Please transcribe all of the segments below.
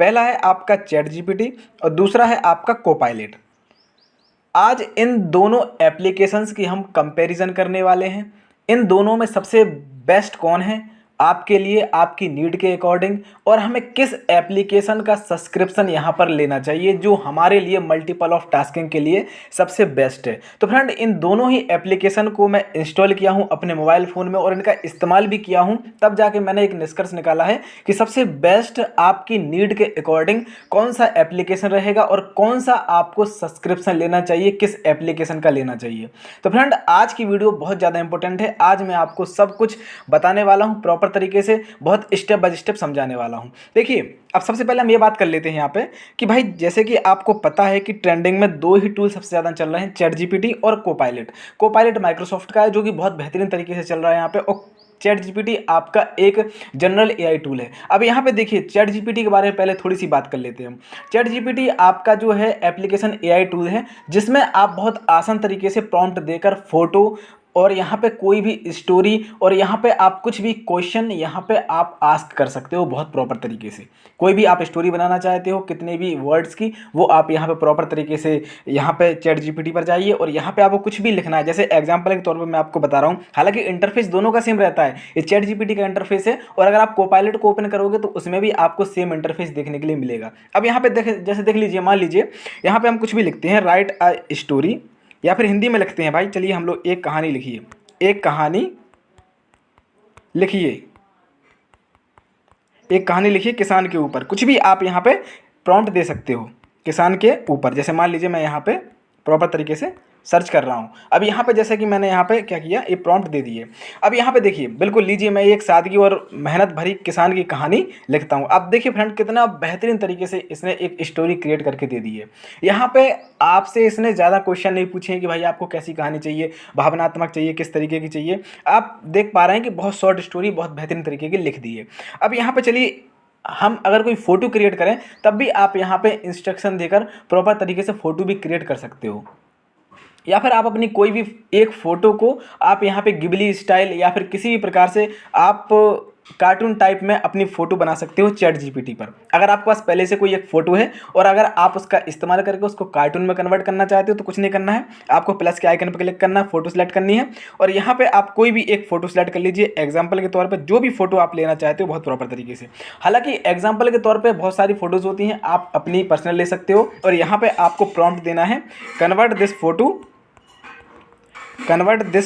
पहला है आपका चैट जीपीटी और दूसरा है आपका कोपायलट। आज इन दोनों एप्लीकेशंस की हम कंपैरिजन करने वाले हैं। इन दोनों में सबसे बेस्ट कौन है आपके लिए, आपकी नीड के अकॉर्डिंग, और हमें किस एप्लीकेशन का सब्सक्रिप्शन यहाँ पर लेना चाहिए जो हमारे लिए मल्टीपल ऑफ टास्किंग के लिए सबसे बेस्ट है। तो फ्रेंड, इन दोनों ही एप्लीकेशन को मैं इंस्टॉल किया हूँ अपने मोबाइल फ़ोन में और इनका इस्तेमाल भी किया हूँ, तब जाके मैंने एक निष्कर्ष निकाला है कि सबसे बेस्ट आपकी नीड के अकॉर्डिंग कौन सा एप्लीकेशन रहेगा और कौन सा आपको सब्सक्रिप्शन लेना चाहिए, किस एप्लीकेशन का लेना चाहिए। तो फ्रेंड, आज की वीडियो बहुत ज़्यादा इंपॉर्टेंट है। आज मैं आपको सब कुछ बताने वाला हूँ, प्रॉपर तरीके से बहुत स्टेप बाय स्टेप समझाने वाला हूँ। देखिए, अब सबसे पहले हम ये बात कर लेते हैं यहाँ पे कि भाई, जैसे कि आपको पता है कि ट्रेंडिंग में दो ही टूल सबसे ज़्यादा चल रहे हैं, चैट जीपीटी और कोपायलट। कोपायलट माइक्रोसॉफ्ट का है जो कि बहुत बेहतरीन तरीके से चल रहा है यहाँ पे, और चैट जीपीटी आपका एक जनरल एआई टूल है। अब यहाँ पे देखिए, चैट जीपीटी के बारे में पहले थोड़ी सी बात कर लेते हैं हम। चैट जीपीटी आपका जो है एप्लीकेशन एआई टूल है जिसमें आप बहुत आसान तरीके से प्रॉम्प्ट देकर फोटो और यहाँ पे कोई भी स्टोरी और यहाँ पे आप कुछ भी क्वेश्चन यहाँ पे आप आस्क कर सकते हो बहुत प्रॉपर तरीके से। कोई भी आप स्टोरी बनाना चाहते हो कितने भी वर्ड्स की, वो आप यहाँ पे प्रॉपर तरीके से यहाँ पे चैट जीपीटी पर जाइए और यहाँ पे आपको कुछ भी लिखना है। जैसे एग्जांपल के तौर पे मैं आपको बता रहा हूँ, हालांकि इंटरफेस दोनों का सेम रहता है। ये चैट जीपीटी का इंटरफेस है और अगर आप कोपायलट को ओपन करोगे तो उसमें भी आपको सेम इंटरफेस देखने के लिए मिलेगा। अब यहाँ पे जैसे देख लीजिए, मान लीजिए यहाँ पे हम कुछ भी लिखते हैं, राइट अ स्टोरी, या फिर हिंदी में लिखते हैं भाई, चलिए हम लोग एक कहानी लिखिए, एक कहानी लिखिए, एक कहानी लिखिए किसान के ऊपर। कुछ भी आप यहाँ पे प्रॉम्प्ट दे सकते हो किसान के ऊपर। जैसे मान लीजिए मैं यहाँ पे प्रॉपर तरीके से सर्च कर रहा हूँ। अब यहाँ पे जैसे कि मैंने यहाँ पे क्या किया, ये प्रॉम्प्ट दे दिए। अब यहाँ पे देखिए, बिल्कुल लीजिए, मैं एक सादगी और मेहनत भरी किसान की कहानी लिखता हूँ। अब देखिए फ्रेंड, कितना बेहतरीन तरीके से इसने एक स्टोरी क्रिएट करके दे दी है। यहाँ पे आपसे इसने ज़्यादा क्वेश्चन नहीं पूछे हैं कि भाई आपको कैसी कहानी चाहिए, भावनात्मक चाहिए, किस तरीके की चाहिए। आप देख पा रहे हैं कि बहुत शॉर्ट स्टोरी बहुत बेहतरीन तरीके की लिख दी है। अब यहाँ पे चलिए, हम अगर कोई फ़ोटो क्रिएट करें तब भी आप यहाँ पे इंस्ट्रक्शन देकर प्रॉपर तरीके से फ़ोटो भी क्रिएट कर सकते हो, या फिर आप अपनी कोई भी एक फ़ोटो को आप यहाँ पे गिबली स्टाइल या फिर किसी भी प्रकार से आप कार्टून टाइप में अपनी फ़ोटो बना सकते हो चैट जीपीटी पर। अगर आपके पास पहले से कोई एक फ़ोटो है और अगर आप उसका इस्तेमाल करके उसको कार्टून में कन्वर्ट करना चाहते हो तो कुछ नहीं करना है, आपको प्लस के आइकन पर क्लिक करना है, फ़ोटो सेलेक्ट करनी है और यहाँ पर आप कोई भी एक फ़ोटो सेलेक्ट कर लीजिए। एग्जाम्पल के तौर पर जो भी फ़ोटो आप लेना चाहते हो बहुत प्रॉपर तरीके से। हालाँकि एग्जाम्पल के तौर पर बहुत सारी फ़ोटोज़ होती हैं, आप अपनी पर्सनल ले सकते हो और यहाँ पर आपको प्रॉम्प्ट देना है, कन्वर्ट दिस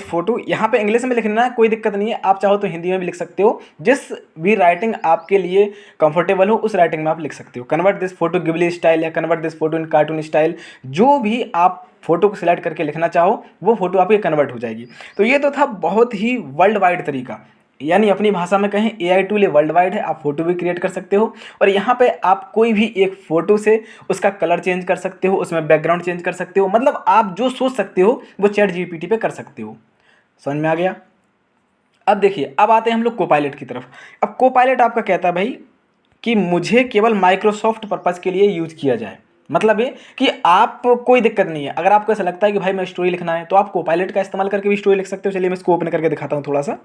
फोटो। यहाँ पे इंग्लिश में लिखना है, कोई दिक्कत नहीं है, आप चाहो तो हिंदी में भी लिख सकते हो। जिस भी राइटिंग आपके लिए कंफर्टेबल हो उस राइटिंग में आप लिख सकते हो। Convert this photo Ghibli style या convert this photo in cartoon style, जो भी आप फोटो को सिलेक्ट करके लिखना चाहो वो फोटो आपकी कन्वर्ट हो जाएगी। तो ये तो था बहुत ही वर्ल्ड वाइड तरीका, यानी अपनी भाषा में कहें एआई टूल ये वर्ल्ड वाइड है। आप फोटो भी क्रिएट कर सकते हो और यहाँ पे आप कोई भी एक फ़ोटो से उसका कलर चेंज कर सकते हो, उसमें बैकग्राउंड चेंज कर सकते हो, मतलब आप जो सोच सकते हो वो चैट जीपीटी पे कर सकते हो। समझ में आ गया? अब देखिए, अब आते हैं हम लोग कोपायलट की तरफ। अब कोपायलट आपका कहता है भाई कि मुझे केवल माइक्रोसॉफ्ट पर्पज़ के लिए यूज़ किया जाए। मतलब ये कि आप कोई दिक्कत नहीं है, अगर आपको ऐसा लगता है कि भाई मैं स्टोरी लिखना है तो आप कोपायलट का इस्तेमाल करके भी स्टोरी लिख सकते हो। चलिए मैं इसको ओपन करके दिखाता हूँ थोड़ा सा।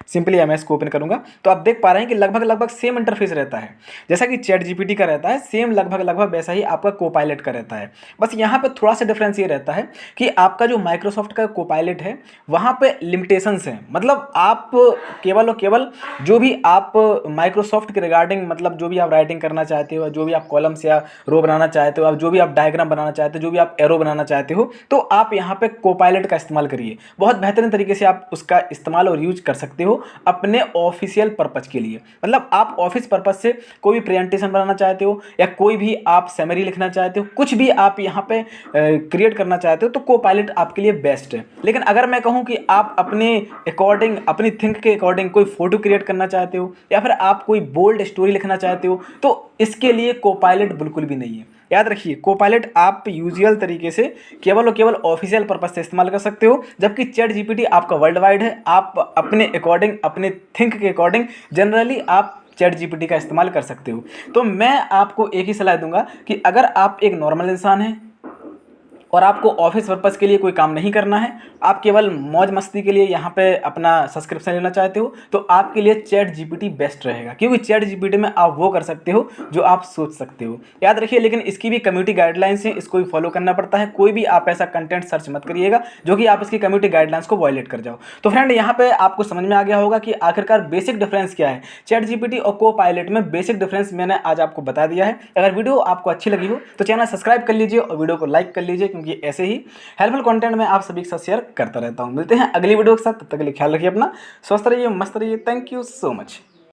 सिंपली मैं इसको ओपन करूँगा तो आप देख पा रहे हैं कि लगभग सेम इंटरफेस रहता है जैसा कि चैट जीपीटी का रहता है, सेम लगभग वैसा ही आपका कोपायलट का रहता है। बस यहाँ पे थोड़ा सा डिफरेंस ये रहता है कि आपका जो माइक्रोसॉफ्ट का कोपायलट है वहाँ पे लिमिटेशंस हैं। मतलब आप केवल और केवल जो भी आप माइक्रोसॉफ्ट के रिगार्डिंग, मतलब जो भी आप राइटिंग करना चाहते हो, जो भी आप कॉलम्स या रो बनाना चाहते हो, जो भी आप डायग्राम बनाना चाहते हो, जो भी आप एरो बनाना चाहते हो, तो आप यहाँ पे कोपायलट का इस्तेमाल करिए। बहुत बेहतरीन तरीके से आप उसका इस्तेमाल और यूज कर सकते हो अपने ऑफिशियल पर्पज के लिए। मतलब आप ऑफिस पर्पज से कोई भी प्रेजेंटेशन बनाना चाहते हो या कोई भी आप समरी लिखना चाहते हो, कुछ भी आप यहाँ पे क्रिएट करना चाहते हो तो कोपायलट आपके लिए बेस्ट है। लेकिन अगर मैं कहूँ कि आप अपने अकॉर्डिंग, अपनी थिंक के अकॉर्डिंग कोई फोटो क्रिएट करना चाहते हो या फिर आप कोई बोल्ड स्टोरी लिखना चाहते हो तो इसके लिए कोपायलट बिल्कुल भी नहीं है। याद रखिए, कोपायलट आप यूजुअल तरीके से केवल और केवल ऑफिशियल पर्पज से इस्तेमाल कर सकते हो, जबकि चैट जीपीटी आपका वर्ल्ड वाइड है। आप अपने अकॉर्डिंग, अपने थिंक के अकॉर्डिंग जनरली आप चैट जीपीटी का इस्तेमाल कर सकते हो। तो मैं आपको एक ही सलाह दूंगा कि अगर आप एक नॉर्मल इंसान हैं और आपको ऑफिस पर्पज़ के लिए कोई काम नहीं करना है, आप केवल मौज मस्ती के लिए यहाँ पे अपना सब्सक्रिप्शन लेना चाहते हो, तो आपके लिए चैट जीपीटी बेस्ट रहेगा, क्योंकि चैट जीपीटी में आप वो कर सकते हो जो आप सोच सकते हो। याद रखिए, लेकिन इसकी भी कम्युनिटी गाइडलाइंस है, इसको भी फॉलो करना पड़ता है। कोई भी आप ऐसा कंटेंट सर्च मत करिएगा जो कि आप इसकी कम्युनिटी गाइडलाइंस को वायलेट कर जाओ। तो फ्रेंड, यहाँ पे आपको समझ में आ गया होगा कि आखिरकार बेसिक डिफरेंस क्या है चैट जीपीटी और को पायलट में। बेसिक डिफरेंस मैंने आज आपको बता दिया है। अगर वीडियो आपको अच्छी लगी हो तो चैनल सब्सक्राइब कर लीजिए और वीडियो को लाइक कर लीजिए, क्योंकि ऐसे ही हेल्पफुल कंटेंट मैं आप सभी के साथ शेयर करता रहता हूँ। मिलते हैं अगली वीडियो के साथ, तब तक के लिए ख्याल रखिए अपना, स्वस्थ रहिए, मस्त रहिए। Thank you so much.